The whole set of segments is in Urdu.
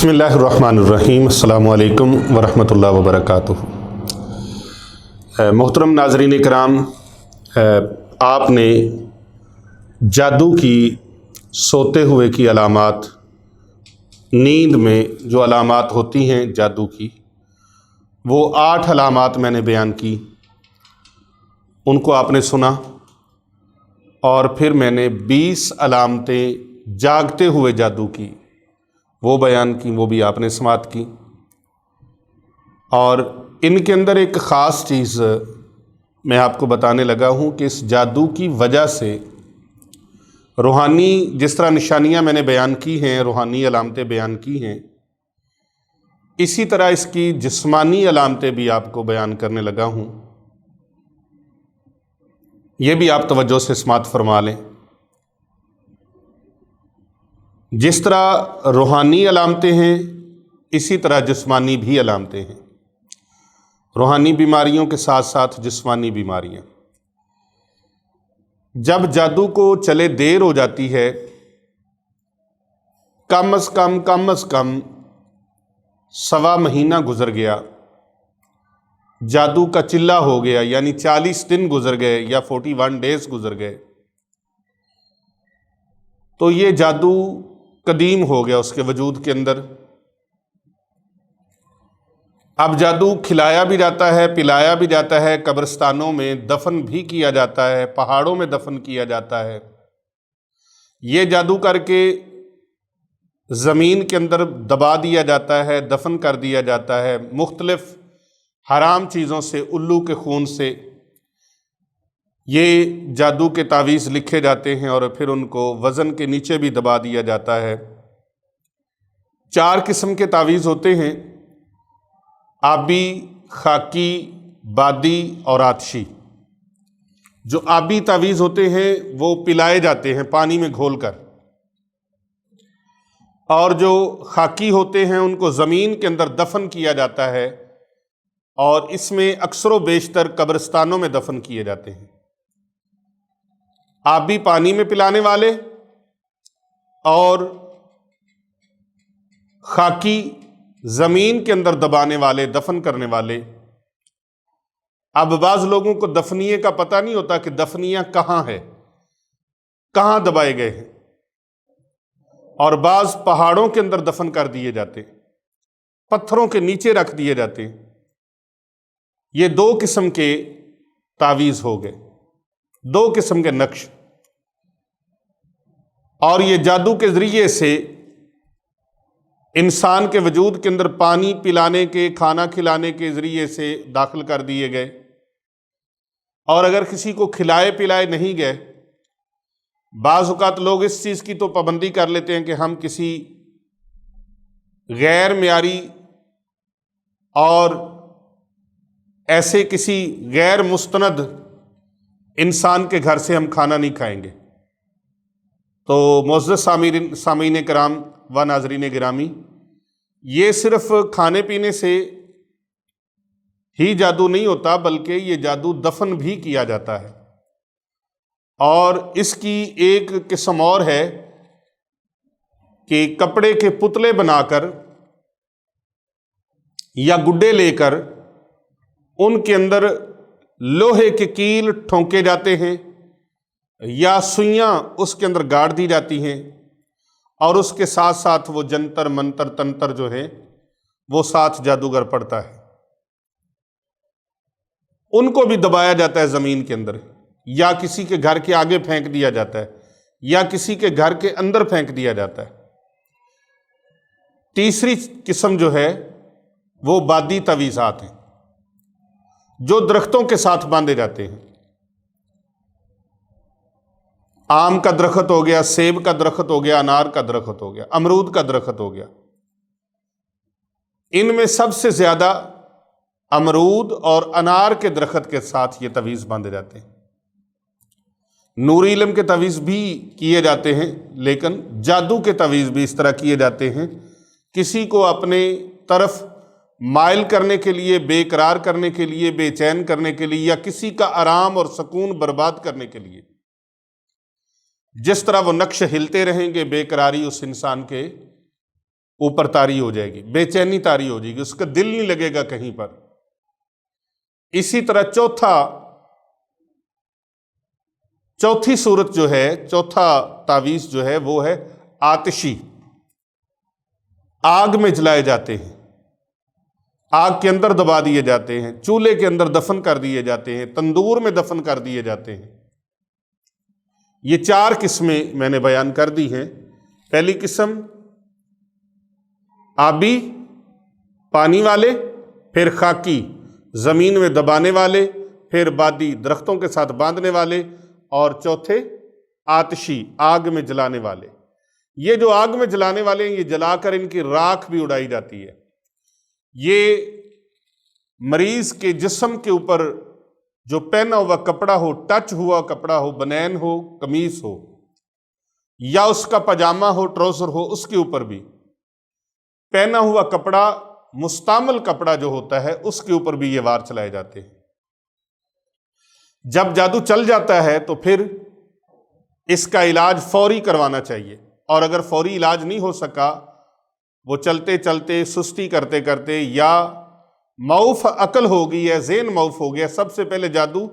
بسم اللہ الرحمن الرحیم، السلام علیکم ورحمۃ اللہ وبرکاتہ۔ محترم ناظرین کرام، آپ نے جادو کی سوتے ہوئے کی علامات، نیند میں جو علامات ہوتی ہیں جادو کی، وہ 8 علامات میں نے بیان کی، ان کو آپ نے سنا، اور پھر میں نے 20 علامتیں جاگتے ہوئے جادو کی وہ بیان کی، وہ بھی آپ نے سماعت کی۔ اور ان کے اندر ایک خاص چیز میں آپ کو بتانے لگا ہوں کہ اس جادو کی وجہ سے روحانی جس طرح نشانیاں میں نے بیان کی ہیں، روحانی علامتیں بیان کی ہیں، اسی طرح اس کی جسمانی علامتیں بھی آپ کو بیان کرنے لگا ہوں، یہ بھی آپ توجہ سے سماعت فرما لیں۔ جس طرح روحانی علامتیں ہیں، اسی طرح جسمانی بھی علامتیں ہیں۔ روحانی بیماریوں کے ساتھ ساتھ جسمانی بیماریاں۔ جب جادو کو چلے دیر ہو جاتی ہے، کم از کم 1.25 مہینہ گزر گیا، جادو کا چلہ ہو گیا، یعنی 40 دن گزر گئے یا 41 ڈیز گزر گئے، تو یہ جادو قدیم ہو گیا اس کے وجود کے اندر۔ اب جادو کھلایا بھی جاتا ہے، پلایا بھی جاتا ہے، قبرستانوں میں دفن بھی کیا جاتا ہے، پہاڑوں میں دفن کیا جاتا ہے۔ یہ جادو کر کے زمین کے اندر دبا دیا جاتا ہے، دفن کر دیا جاتا ہے، مختلف حرام چیزوں سے، الو کے خون سے یہ جادو کے تعویذ لکھے جاتے ہیں، اور پھر ان کو وزن کے نیچے بھی دبا دیا جاتا ہے۔ 4 قسم کے تعویذ ہوتے ہیں: آبی، خاکی، بادی اور آتشی۔ جو آبی تعویذ ہوتے ہیں وہ پلائے جاتے ہیں پانی میں گھول کر، اور جو خاکی ہوتے ہیں ان کو زمین کے اندر دفن کیا جاتا ہے، اور اس میں اکثر و بیشتر قبرستانوں میں دفن کیے جاتے ہیں۔ آبی پانی میں پلانے والے، اور خاکی زمین کے اندر دبانے والے، دفن کرنے والے۔ اب بعض لوگوں کو دفنیے کا پتہ نہیں ہوتا کہ دفنیاں کہاں ہے، کہاں دبائے گئے ہیں، اور بعض پہاڑوں کے اندر دفن کر دیے جاتے، پتھروں کے نیچے رکھ دیے جاتے۔ یہ 2 قسم کے تعویذ ہو گئے، 2 قسم کے نقش، اور یہ جادو کے ذریعے سے انسان کے وجود کے اندر پانی پلانے کے، کھانا کھلانے کے ذریعے سے داخل کر دیے گئے۔ اور اگر کسی کو کھلائے پلائے نہیں گئے، بعض اوقات لوگ اس چیز کی تو پابندی کر لیتے ہیں کہ ہم کسی غیر معیاری اور ایسے کسی غیر مستند انسان کے گھر سے ہم کھانا نہیں کھائیں گے۔ تو معزز سامعین کرام و ناظرین گرامی، یہ صرف کھانے پینے سے ہی جادو نہیں ہوتا، بلکہ یہ جادو دفن بھی کیا جاتا ہے۔ اور اس کی ایک قسم اور ہے کہ کپڑے کے پتلے بنا کر یا گڈے لے کر ان کے اندر لوہے کے کیل ٹھونکے جاتے ہیں، یا سوئیاں اس کے اندر گاڑ دی جاتی ہیں، اور اس کے ساتھ ساتھ وہ جنتر منتر تنتر جو ہے وہ ساتھ جادوگر پڑتا ہے، ان کو بھی دبایا جاتا ہے زمین کے اندر، یا کسی کے گھر کے آگے پھینک دیا جاتا ہے، یا کسی کے گھر کے اندر پھینک دیا جاتا ہے۔ تیسری قسم جو ہے وہ بادی تعویذات ہیں، جو درختوں کے ساتھ باندھے جاتے ہیں۔ آم کا درخت ہو گیا، سیب کا درخت ہو گیا، انار کا درخت ہو گیا، امرود کا درخت ہو گیا۔ ان میں سب سے زیادہ امرود اور انار کے درخت کے ساتھ یہ تعویذ باندھے جاتے ہیں۔ نوری علم کے تعویذ بھی کیے جاتے ہیں، لیکن جادو کے تعویذ بھی اس طرح کیے جاتے ہیں، کسی کو اپنے طرف مائل کرنے کے لیے، بے قرار کرنے کے لیے، بے چین کرنے کے لیے، یا کسی کا آرام اور سکون برباد کرنے کے لیے۔ جس طرح وہ نقش ہلتے رہیں گے، بے قراری اس انسان کے اوپر طاری ہو جائے گی، بے چینی طاری ہو جائے گی، اس کا دل نہیں لگے گا کہیں پر۔ اسی طرح چوتھی صورت جو ہے، چوتھا تعویذ جو ہے وہ ہے آتشی، آگ میں جلائے جاتے ہیں، آگ کے اندر دبا دیے جاتے ہیں، چولہے کے اندر دفن کر دیے جاتے ہیں، تندور میں دفن کر دیے جاتے ہیں۔ یہ 4 قسمیں میں نے بیان کر دی ہیں۔ پہلی قسم آبی، پانی والے، پھر خاکی، زمین میں دبانے والے، پھر بادی، درختوں کے ساتھ باندھنے والے، اور چوتھے آتشی، آگ میں جلانے والے۔ یہ جو آگ میں جلانے والے ہیں، یہ جلا کر ان کی راکھ بھی اڑائی جاتی ہے۔ یہ مریض کے جسم کے اوپر جو پہنا ہوا کپڑا ہو، ٹچ ہوا کپڑا ہو، بنین ہو، قمیص ہو، یا اس کا پاجامہ ہو، ٹراؤزر ہو، اس کے اوپر بھی پہنا ہوا کپڑا، مستعمل کپڑا جو ہوتا ہے، اس کے اوپر بھی یہ وار چلائے جاتے ہیں۔ جب جادو چل جاتا ہے تو پھر اس کا علاج فوری کروانا چاہیے، اور اگر فوری علاج نہیں ہو سکا، وہ چلتے چلتے سستی کرتے کرتے یا معوف عقل ہو گئی یا ذہن معوف ہو گیا، سب سے پہلے جادو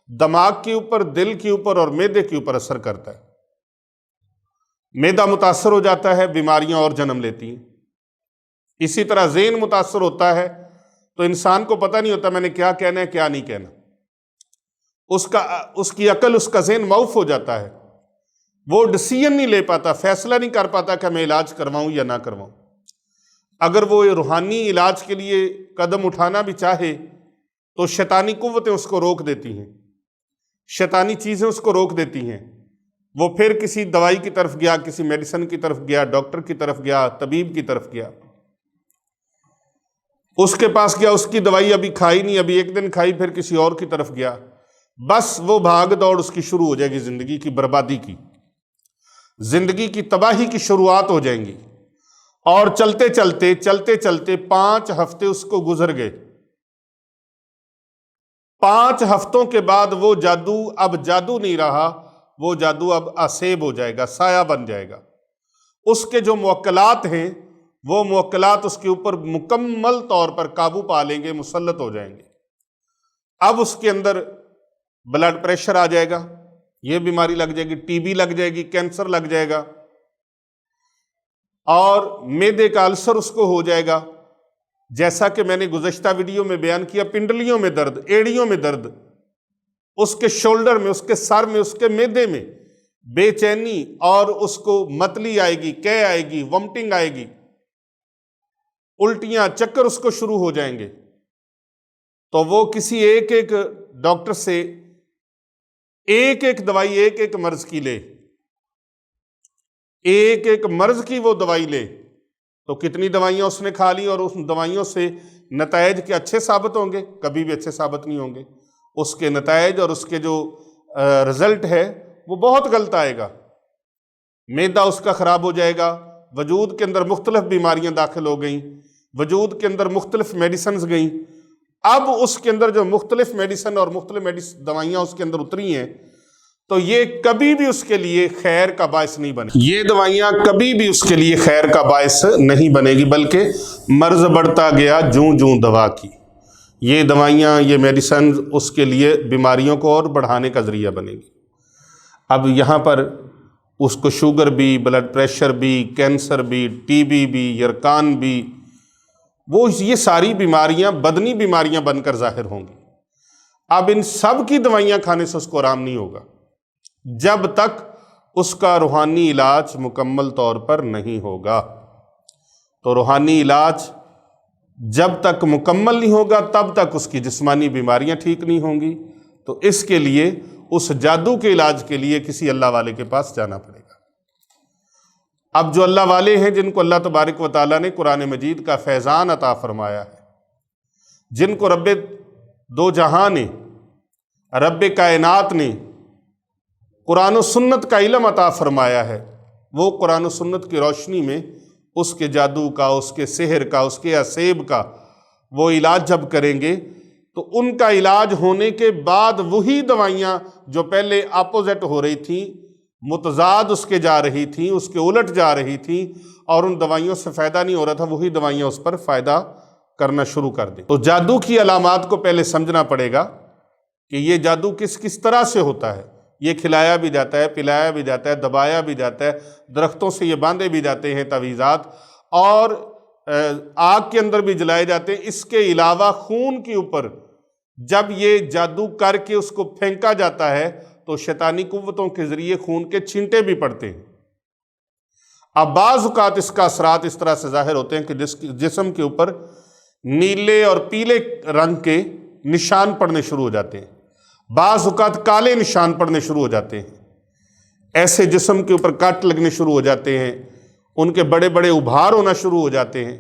دماغ کے اوپر، دل کے اوپر اور معدے کے اوپر اثر کرتا ہے۔ معدہ متاثر ہو جاتا ہے، بیماریاں اور جنم لیتی ہیں۔ اسی طرح ذہن متاثر ہوتا ہے تو انسان کو پتہ نہیں ہوتا میں نے کیا کہنا ہے، کیا نہیں کہنا۔ اس کی عقل، اس کا ذہن معوف ہو جاتا ہے، وہ ڈیسیژن نہیں لے پاتا، فیصلہ نہیں کر پاتا کہ میں علاج کرواؤں یا نہ کرواؤں۔ اگر وہ روحانی علاج کے لیے قدم اٹھانا بھی چاہے تو شیطانی قوتیں اس کو روک دیتی ہیں، شیطانی چیزیں اس کو روک دیتی ہیں۔ وہ پھر کسی دوائی کی طرف گیا، کسی میڈیسن کی طرف گیا، ڈاکٹر کی طرف گیا، طبیب کی طرف گیا، اس کے پاس گیا، اس کی دوائی ابھی کھائی نہیں، ابھی 1 دن کھائی، پھر کسی اور کی طرف گیا، بس وہ بھاگ دوڑ اس کی شروع ہو جائے گی، زندگی کی بربادی کی، زندگی کی تباہی کی شروعات ہو جائیں گی۔ اور چلتے چلتے 5 ہفتے اس کو گزر گئے۔ 5 ہفتوں کے بعد وہ جادو اب جادو نہیں رہا، وہ جادو اب اسیب ہو جائے گا، سایہ بن جائے گا۔ اس کے جو موکلات ہیں، وہ موکلات اس کے اوپر مکمل طور پر قابو پا لیں گے، مسلط ہو جائیں گے۔ اب اس کے اندر بلڈ پریشر آ جائے گا، یہ بیماری لگ جائے گی، ٹی بی لگ جائے گی، کینسر لگ جائے گا، اور معدے کا السر اس کو ہو جائے گا۔ جیسا کہ میں نے گزشتہ ویڈیو میں بیان کیا، پنڈلیوں میں درد، ایڑیوں میں درد، اس کے شولڈر میں، اس کے سر میں، اس کے معدے میں بے چینی، اور اس کو متلی آئے گی، قے آئے گی، ومٹنگ آئے گی، الٹیاں، چکر اس کو شروع ہو جائیں گے۔ تو وہ کسی ایک ڈاکٹر سے ایک دوائی، ایک مرض کی لے، ایک مرض کی وہ دوائی لے، تو کتنی دوائیاں اس نے کھا لی، اور اس دوائیوں سے نتائج کے اچھے ثابت ہوں گے؟ کبھی بھی اچھے ثابت نہیں ہوں گے۔ اس کے نتائج اور اس کے جو رزلٹ ہے وہ بہت غلط آئے گا۔ معدہ اس کا خراب ہو جائے گا، وجود کے اندر مختلف بیماریاں داخل ہو گئیں، وجود کے اندر مختلف میڈیسنز گئیں۔ اب اس کے اندر جو مختلف میڈیسن اور مختلف دوائیاں اس کے اندر اتری ہیں، تو یہ کبھی بھی اس کے لیے خیر کا باعث نہیں بنے، یہ دوائیاں کبھی بھی اس کے لیے خیر کا باعث نہیں بنے گی، بلکہ مرض بڑھتا گیا جوں جوں دوا کی۔ یہ دوائیاں، یہ میڈیسن اس کے لیے بیماریوں کو اور بڑھانے کا ذریعہ بنے گی۔ اب یہاں پر اس کو شوگر بھی، بلڈ پریشر بھی، کینسر بھی، ٹی بی بھی، یرقان بھی، وہ یہ ساری بیماریاں بدنی بیماریاں بن کر ظاہر ہوں گی۔ اب ان سب کی دوائیاں کھانے سے اس کو آرام نہیں ہوگا جب تک اس کا روحانی علاج مکمل طور پر نہیں ہوگا۔ تو روحانی علاج جب تک مکمل نہیں ہوگا تب تک اس کی جسمانی بیماریاں ٹھیک نہیں ہوں گی۔ تو اس کے لیے، اس جادو کے علاج کے لیے کسی اللہ والے کے پاس جانا پڑے گا۔ اب جو اللہ والے ہیں، جن کو اللہ تبارک و تعالیٰ نے قرآن مجید کا فیضان عطا فرمایا ہے، جن کو رب دو جہاں نے، رب کائنات نے قرآن و سنت کا علم عطا فرمایا ہے، وہ قرآن و سنت کی روشنی میں اس کے جادو کا، اس کے سحر کا، اس کے اسیب کا وہ علاج جب کریں گے، تو ان کا علاج ہونے کے بعد وہی دوائیاں جو پہلے اپوزٹ ہو رہی تھیں، متضاد اس کے جا رہی تھیں، اس کے الٹ جا رہی تھیں، اور ان دوائیوں سے فائدہ نہیں ہو رہا تھا، وہی دوائیاں اس پر فائدہ کرنا شروع کر دیں۔ تو جادو کی علامات کو پہلے سمجھنا پڑے گا کہ یہ جادو کس طرح سے ہوتا ہے۔ یہ کھلایا بھی جاتا ہے، پلایا بھی جاتا ہے، دبایا بھی جاتا ہے، درختوں سے یہ باندھے بھی جاتے ہیں تعویذات، اور آگ کے اندر بھی جلائے جاتے ہیں۔ اس کے علاوہ خون کے اوپر جب یہ جادو کر کے اس کو پھینکا جاتا ہے تو شیطانی قوتوں کے ذریعے خون کے چھینٹے بھی پڑتے ہیں۔ اب بعض اوقات اس کا اثرات اس طرح سے ظاہر ہوتے ہیں کہ جسم کے اوپر نیلے اور پیلے رنگ کے نشان پڑنے شروع ہو جاتے ہیں، بعض اوقات کالے نشان پڑنے شروع ہو جاتے ہیں، ایسے جسم کے اوپر کٹ لگنے شروع ہو جاتے ہیں، ان کے بڑے بڑے ابھار ہونا شروع ہو جاتے ہیں۔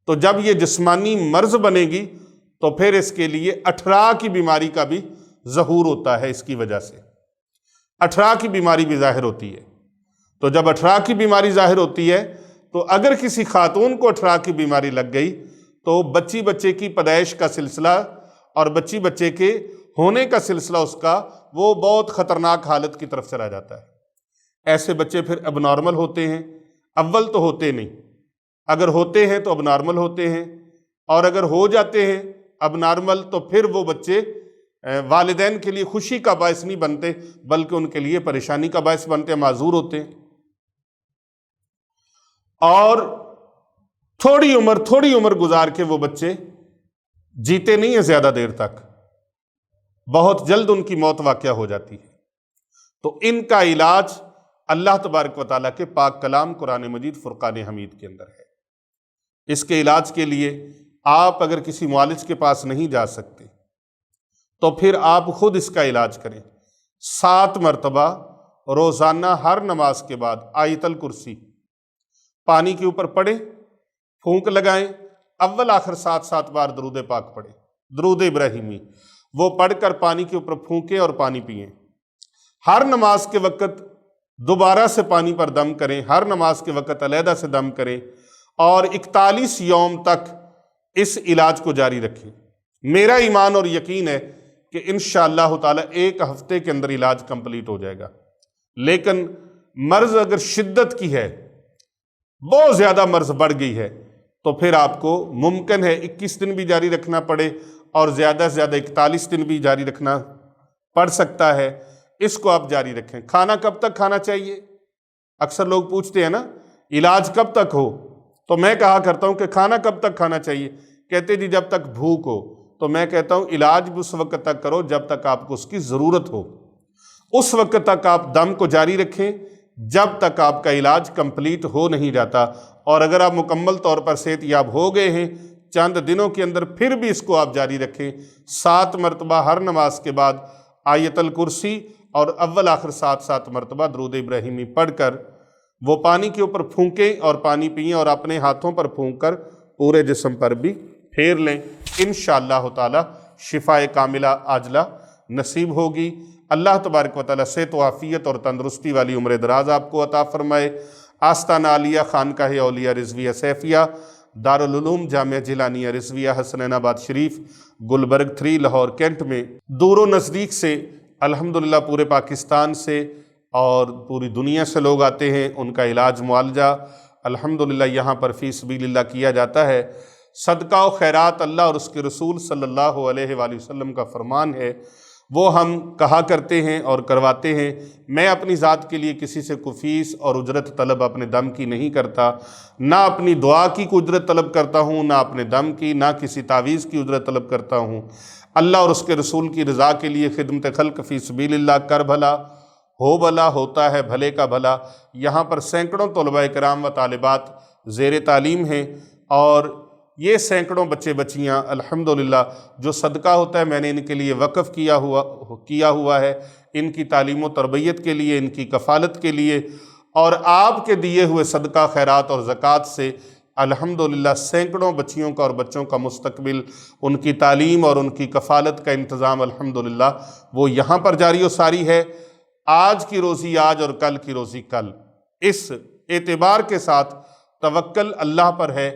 تو جب یہ جسمانی مرض بنے گی تو پھر اس کے لیے اٹھرا کی بیماری کا بھی ظہور ہوتا ہے، اس کی وجہ سے اٹھرا کی بیماری بھی ظاہر ہوتی ہے۔ تو جب اٹھرا کی بیماری ظاہر ہوتی ہے تو اگر کسی خاتون کو اٹھرا کی بیماری لگ گئی تو بچے کی پیدائش کا سلسلہ اور بچے کے ہونے کا سلسلہ اس کا وہ بہت خطرناک حالت کی طرف چلا جاتا ہے۔ ایسے بچے پھر اب نارمل ہوتے ہیں، اول تو ہوتے نہیں، اگر ہوتے ہیں تو اب نارمل ہوتے ہیں، اور اگر ہو جاتے ہیں اب نارمل تو پھر وہ بچے والدین کے لیے خوشی کا باعث نہیں بنتے بلکہ ان کے لیے پریشانی کا باعث بنتے ہیں، معذور ہوتے ہیں۔ اور تھوڑی عمر گزار کے وہ بچے جیتے نہیں ہیں زیادہ دیر تک، بہت جلد ان کی موت واقع ہو جاتی ہے۔ تو ان کا علاج اللہ تبارک و تعالیٰ کے پاک کلام قرآن مجید فرقان حمید کے اندر ہے۔ اس کے علاج کے لیے آپ اگر کسی معالج کے پاس نہیں جا سکتے تو پھر آپ خود اس کا علاج کریں۔ 7 مرتبہ روزانہ ہر نماز کے بعد آیت الکرسی پانی کے اوپر پڑھیں، پھونک لگائیں، اول آخر 7 بار درود پاک پڑھیں، درود ابراہیمی، وہ پڑھ کر پانی کے اوپر پھونکیں اور پانی پئیں۔ ہر نماز کے وقت دوبارہ سے پانی پر دم کریں، ہر نماز کے وقت علیحدہ سے دم کریں، اور 41 یوم تک اس علاج کو جاری رکھیں۔ میرا ایمان اور یقین ہے کہ انشاءاللہ تعالی 1 ہفتے کے اندر علاج کمپلیٹ ہو جائے گا۔ لیکن مرض اگر شدت کی ہے، بہت زیادہ مرض بڑھ گئی ہے، تو پھر آپ کو ممکن ہے 21 دن بھی جاری رکھنا پڑے، اور زیادہ سے زیادہ 41 دن بھی جاری رکھنا پڑ سکتا ہے۔ اس کو آپ جاری رکھیں۔ کھانا کب تک کھانا چاہیے؟ اکثر لوگ پوچھتے ہیں نا علاج کب تک ہو، تو میں کہا کرتا ہوں کہ کھانا کب تک کھانا چاہیے؟ کہتے جی جب تک بھوک ہو۔ تو میں کہتا ہوں علاج بھی اس وقت تک کرو جب تک آپ کو اس کی ضرورت ہو، اس وقت تک آپ دم کو جاری رکھیں جب تک آپ کا علاج کمپلیٹ ہو نہیں جاتا۔ اور اگر آپ مکمل طور پر صحت یاب ہو گئے ہیں چند دنوں کے اندر، پھر بھی اس کو آپ جاری رکھیں۔ 7 مرتبہ ہر نماز کے بعد آیت الکرسی اور اول آخر 7 مرتبہ درود ابراہیمی پڑھ کر وہ پانی کے اوپر پھونکیں اور پانی پئیں، اور اپنے ہاتھوں پر پھونک کر پورے جسم پر بھی پھیر لیں۔ انشاءاللہ تعالی شفاء کاملہ عاجلہ نصیب ہوگی۔ اللہ تبارک و تعالی صحت و عافیت اور تندرستی والی عمر دراز آپ کو عطا فرمائے۔ آستانہ عالیہ خانقاہ اولیاء رضویہ سیفیہ، دارالعلوم جامعہ جیلانیہ رضویہ حسنین آباد شریف، گلبرگ 3 لاہور کینٹ میں دور و نزدیک سے الحمدللہ پورے پاکستان سے اور پوری دنیا سے لوگ آتے ہیں۔ ان کا علاج معالجہ الحمدللہ یہاں پر فی سبیل اللہ کیا جاتا ہے۔ صدقہ و خیرات اللہ اور اس کے رسول صلی اللہ علیہ وآلہ وسلم کا فرمان ہے، وہ ہم کہا کرتے ہیں اور کرواتے ہیں۔ میں اپنی ذات کے لیے کسی سے کوئی فیس اور اجرت طلب اپنے دم کی نہیں کرتا، نہ اپنی دعا کی کوئی اجرت طلب کرتا ہوں، نہ اپنے دم کی، نہ کسی تعویذ کی اجرت طلب کرتا ہوں۔ اللہ اور اس کے رسول کی رضا کے لیے خدمت خلق فی سبیل اللہ کر بھلا ہو بھلا، ہوتا ہے بھلے کا بھلا۔ یہاں پر سینکڑوں طلباء کرام و طالبات زیر تعلیم ہیں، اور یہ سینکڑوں بچے بچیاں الحمدللہ جو صدقہ ہوتا ہے میں نے ان کے لیے وقف کیا ہوا ہے، ان کی تعلیم و تربیت کے لیے، ان کی کفالت کے لیے، اور آپ کے دیے ہوئے صدقہ خیرات اور زکوٰۃ سے الحمدللہ سینکڑوں بچیوں کا اور بچوں کا مستقبل، ان کی تعلیم اور ان کی کفالت کا انتظام الحمدللہ وہ یہاں پر جاری و ساری ہے۔ آج کی روزی آج اور کل کی روزی کل، اس اعتبار کے ساتھ توکل اللہ پر ہے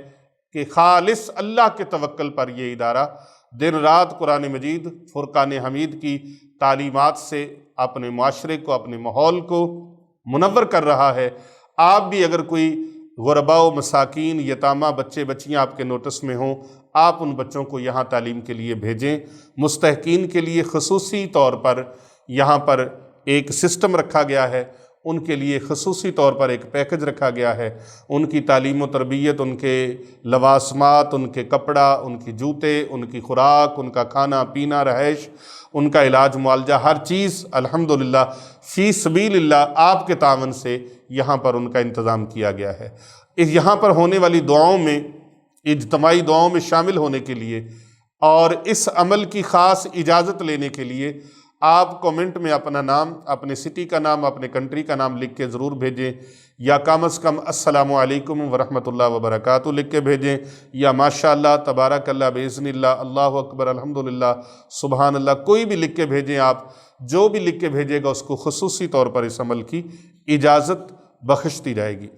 کہ خالص اللہ کے توکل پر یہ ادارہ دن رات قرآن مجید فرقان حمید کی تعلیمات سے اپنے معاشرے کو، اپنے ماحول کو منور کر رہا ہے۔ آپ بھی اگر کوئی غرباء و مساکین، یتامہ بچے بچیاں آپ کے نوٹس میں ہوں، آپ ان بچوں کو یہاں تعلیم کے لیے بھیجیں۔ مستحقین کے لیے خصوصی طور پر یہاں پر ایک سسٹم رکھا گیا ہے، ان کے لیے خصوصی طور پر ایک پیکج رکھا گیا ہے۔ ان کی تعلیم و تربیت، ان کے لوازمات، ان کے کپڑا، ان کی جوتے، ان کی خوراک، ان کا کھانا پینا، رہائش، ان کا علاج معالجہ، ہر چیز الحمدللہ فی سبیل اللہ آپ کے تعاون سے یہاں پر ان کا انتظام کیا گیا ہے۔ یہاں پر ہونے والی دعاؤں میں، اجتماعی دعاؤں میں شامل ہونے کے لیے اور اس عمل کی خاص اجازت لینے کے لیے آپ کومنٹ میں اپنا نام، اپنے سٹی کا نام، اپنے کنٹری کا نام لکھ کے ضرور بھیجیں، یا کم از کم السلام علیکم ورحمۃ اللہ وبرکاتہ لکھ کے بھیجیں، یا ماشاءاللہ تبارک اللہ باذن اللہ، اللہ اکبر الحمدللہ سبحان اللہ، کوئی بھی لکھ کے بھیجیں۔ آپ جو بھی لکھ کے بھیجے گا اس کو خصوصی طور پر اس عمل کی اجازت بخش دی جائے گی۔